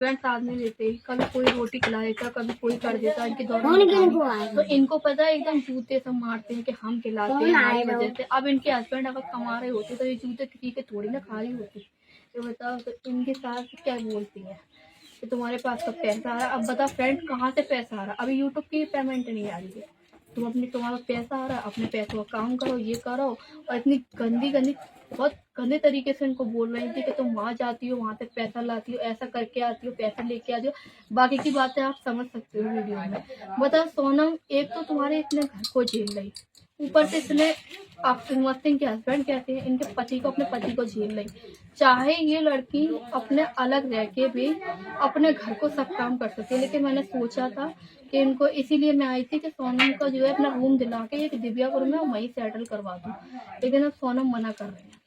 Friend साथ में लेते, कभी कोई रोटी खिलाएगा, कभी कोई कर देता, इनके दौरान तो इनको पता है एकदम जूते सब मारते हैं कि हम खिलाते हैं हमारी वजह से। अब इनके हस्बैंड अगर कमा रहे होते तो ये जूते किसी के थोड़ी ना खाली होती। तो बताओ, तो इनके साथ क्या बोलती है कि तुम्हारे पास तो पैसा आ रहा। अब बता फ्रेंड, कहाँ से पैसा आ रहा? अभी यूट्यूब की पेमेंट नहीं आ रही है, तुम्हारा पैसा आ रहा है, अपने पैसों का काम करो, ये करो। और इतनी गंदी गंदी, बहुत गंदे तरीके से इनको बोल रही थी कि तुम वहाँ जाती हो, वहाँ से पैसा लाती हो, ऐसा करके आती हो, पैसा लेके आती हो। बाकी की बातें आप समझ सकते हो वीडियो में। बता सोनम, एक तो तुम्हारे इतने घर को झेल रही, ऊपर से इतने आप सिंह के हस्बैंड कहते हैं इनके पति को, अपने पति को झेल रही। चाहे ये लड़की अपने अलग रह के भी अपने घर को सब काम कर सकती है, लेकिन मैंने सोचा था कि इनको, इसीलिए मैं आई थी कि सोनम का जो है अपना रूम दिला के एक दिव्यापुर में वहीं सेटल करवा दूँ। लेकिन अब सोनम मना कर रही है।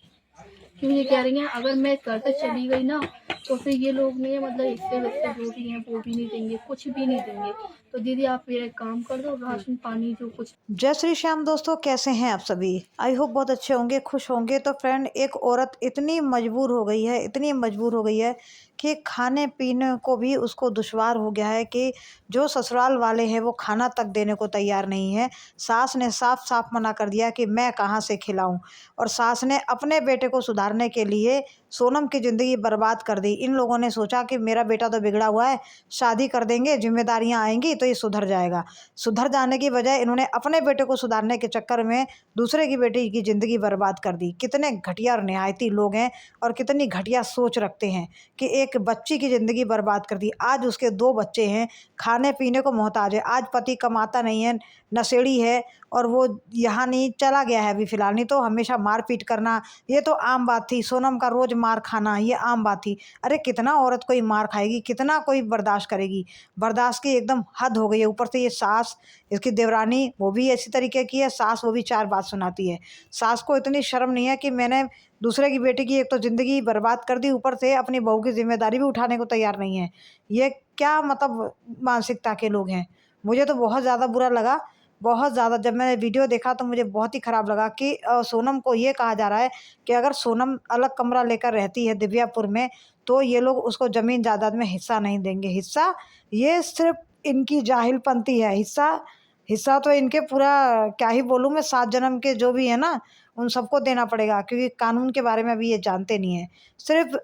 क्यों ये कह रही हैं अगर मैं घर से चली गई ना तो फिर ये लोग ने मतलब हिस्से विस्से जो भी हैं वो भी नहीं देंगे, कुछ भी नहीं देंगे। तो दीदी आप मेरा एक काम कर दो, राशन पानी जो कुछ। जय श्री श्याम दोस्तों, कैसे हैं आप सभी? आई होप बहुत अच्छे होंगे, खुश होंगे। तो फ्रेंड, एक औरत इतनी मजबूर हो गई है, इतनी मजबूर हो गई है कि खाने पीने को भी उसको दुश्वार हो गया है कि जो ससुराल वाले हैं वो खाना तक देने को तैयार नहीं है। सास ने साफ साफ मना कर दिया कि मैं कहाँ से खिलाऊं, और सास ने अपने बेटे को सुधारने के लिए सोनम की ज़िंदगी बर्बाद कर दी। इन लोगों ने सोचा कि मेरा बेटा तो बिगड़ा हुआ है, शादी कर देंगे, जिम्मेदारियां आएंगी तो ये सुधर जाएगा। सुधर जाने की बजाय इन्होंने अपने बेटे को सुधारने के चक्कर में दूसरे की बेटी की ज़िंदगी बर्बाद कर दी। कितने घटिया और निहायती लोग हैं और कितनी घटिया सोच रखते हैं कि एक बच्ची की ज़िंदगी बर्बाद कर दी। आज उसके 2 बच्चे हैं, खाने पीने को मोहताज है। आज पति कमाता नहीं है, नशेड़ी है, और वो यहाँ नहीं, चला गया है अभी फ़िलहाल, नहीं तो हमेशा मारपीट करना ये तो आम बात थी। सोनम का रोज़ मार खाना ये आम बात थी। अरे कितना औरत कोई मार खाएगी, कितना कोई बर्दाश्त करेगी? बर्दाश्त की एकदम हद हो गई है। ऊपर से ये सास, इसकी देवरानी, वो भी इसी तरीके की है। सास वो भी 4 बात सुनाती है। सास को इतनी शर्म नहीं है कि मैंने दूसरे की बेटी की एक तो ज़िंदगी बर्बाद कर दी, ऊपर से अपनी बहू की ज़िम्मेदारी भी उठाने को तैयार नहीं है। ये क्या मतलब मानसिकता के लोग हैं? मुझे तो बहुत ज़्यादा बुरा लगा, बहुत ज़्यादा। जब मैंने वीडियो देखा तो मुझे बहुत ही ख़राब लगा कि सोनम को ये कहा जा रहा है कि अगर सोनम अलग कमरा लेकर रहती है दिव्यापुर में तो ये लोग उसको ज़मीन जायदाद में हिस्सा नहीं देंगे। हिस्सा ये सिर्फ इनकी जाहिलपंती है। हिस्सा हिस्सा तो इनके पूरा क्या ही बोलूँ मैं, 7 जन्म के जो भी है ना उन सबको देना पड़ेगा, क्योंकि कानून के बारे में अभी ये जानते नहीं है। सिर्फ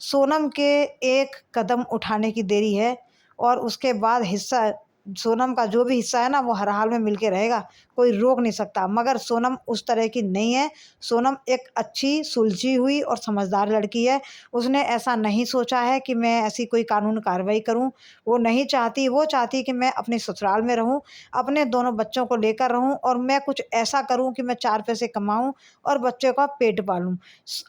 सोनम के एक कदम उठाने की देरी है, और उसके बाद हिस्सा, सोनम का जो भी हिस्सा है ना वो हर हाल में मिल के रहेगा, कोई रोक नहीं सकता। मगर सोनम उस तरह की नहीं है। सोनम एक अच्छी सुलझी हुई और समझदार लड़की है। उसने ऐसा नहीं सोचा है कि मैं ऐसी कोई कानून कार्रवाई करूं। वो नहीं चाहती, वो चाहती कि मैं अपने ससुराल में रहूं, अपने दोनों बच्चों को लेकर रहूं, और मैं कुछ ऐसा करूं कि मैं 4 पैसे कमाऊं और बच्चों का पेट पालूं।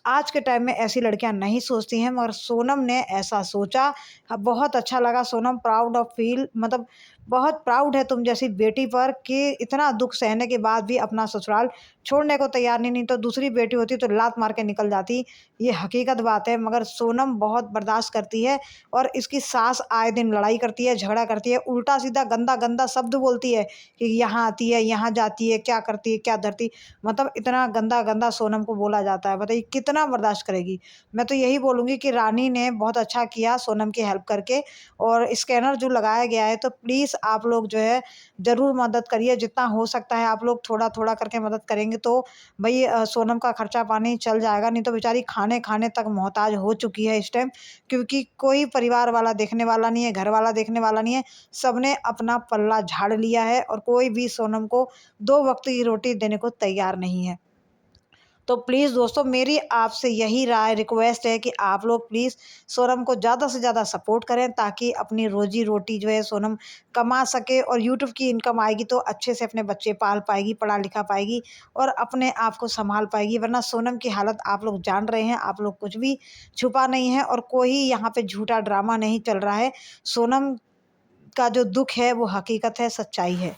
आज के टाइम में ऐसी लड़कियां नहीं सोचती हैं, मगर सोनम ने ऐसा सोचा। बहुत अच्छा लगा। सोनम प्राउड ऑफ फील, मतलब बहुत प्राउड है तुम जैसी बेटी पर कि इतना दुख सहने के बाद भी अपना ससुराल छोड़ने को तैयार नहीं। नहीं तो दूसरी बेटी होती तो लात मार के निकल जाती, ये हकीकत बात है। मगर सोनम बहुत बर्दाश्त करती है, और इसकी सास आए दिन लड़ाई करती है, झगड़ा करती है, उल्टा सीधा गंदा गंदा शब्द बोलती है कि यहाँ आती है, यहाँ जाती है, क्या करती है, क्या धरती, मतलब इतना गंदा गंदा सोनम को बोला जाता है। बताइए कितना बर्दाश्त करेगी? मैं तो यही बोलूँगी कि रानी ने बहुत अच्छा किया सोनम की हेल्प करके, और स्कैनर जो लगाया गया है तो प्लीज़ आप लोग जो है ज़रूर मदद करिए। जितना हो सकता है आप लोग थोड़ा थोड़ा करके मदद करेंगे तो भाई सोनम का खर्चा पानी चल जाएगा। नहीं तो बेचारी खाने खाने तक मोहताज हो चुकी है इस टाइम, क्योंकि कोई परिवार वाला देखने वाला नहीं है, घर वाला देखने वाला नहीं है। सबने अपना पल्ला झाड़ लिया है, और कोई भी सोनम को 2 वक्त की रोटी देने को तैयार नहीं है। तो प्लीज़ दोस्तों, मेरी आपसे यही राय रिक्वेस्ट है कि आप लोग प्लीज़ सोनम को ज़्यादा से ज़्यादा सपोर्ट करें, ताकि अपनी रोजी रोटी जो है सोनम कमा सके, और यूट्यूब की इनकम आएगी तो अच्छे से अपने बच्चे पाल पाएगी, पढ़ा लिखा पाएगी, और अपने आप को संभाल पाएगी। वरना सोनम की हालत आप लोग जान रहे हैं, आप लोग कुछ भी छुपा नहीं है, और कोई यहाँ पे झूठा ड्रामा नहीं चल रहा है। सोनम का जो दुख है वो हकीकत है, सच्चाई है।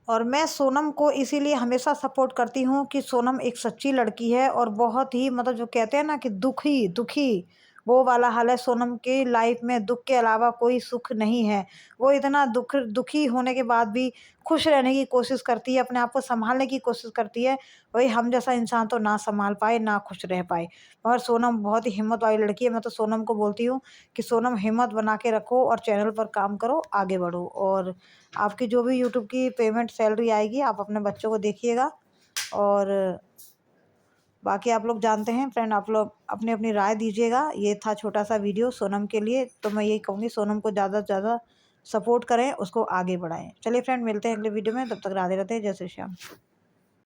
और मैं सोनम को इसीलिए हमेशा सपोर्ट करती हूँ कि सोनम एक सच्ची लड़की है, और बहुत ही मतलब जो कहते हैं ना कि दुखी दुखी वो वाला हाल है। सोनम की लाइफ में दुख के अलावा कोई सुख नहीं है। वो इतना दुखी होने के बाद भी खुश रहने की कोशिश करती है, अपने आप को संभालने की कोशिश करती है। वही हम जैसा इंसान तो ना संभाल पाए, ना खुश रह पाए। मगर सोनम बहुत ही हिम्मत वाली लड़की है। मैं तो सोनम को बोलती हूँ कि सोनम हिम्मत बना के रखो और चैनल पर काम करो, आगे बढ़ो। और आपकी जो भी यूट्यूब की पेमेंट सैलरी आएगी आप अपने बच्चों को देखिएगा। और बाकी आप लोग जानते हैं फ्रेंड, आप लोग अपनी अपनी राय दीजिएगा। ये था छोटा सा वीडियो सोनम के लिए। तो मैं यही कहूँगी सोनम को ज़्यादा से ज़्यादा सपोर्ट करें, उसको आगे बढ़ाएं। चलिए फ्रेंड, मिलते हैं अगले वीडियो में। तब तक राधे राधे, जय श्री श्याम।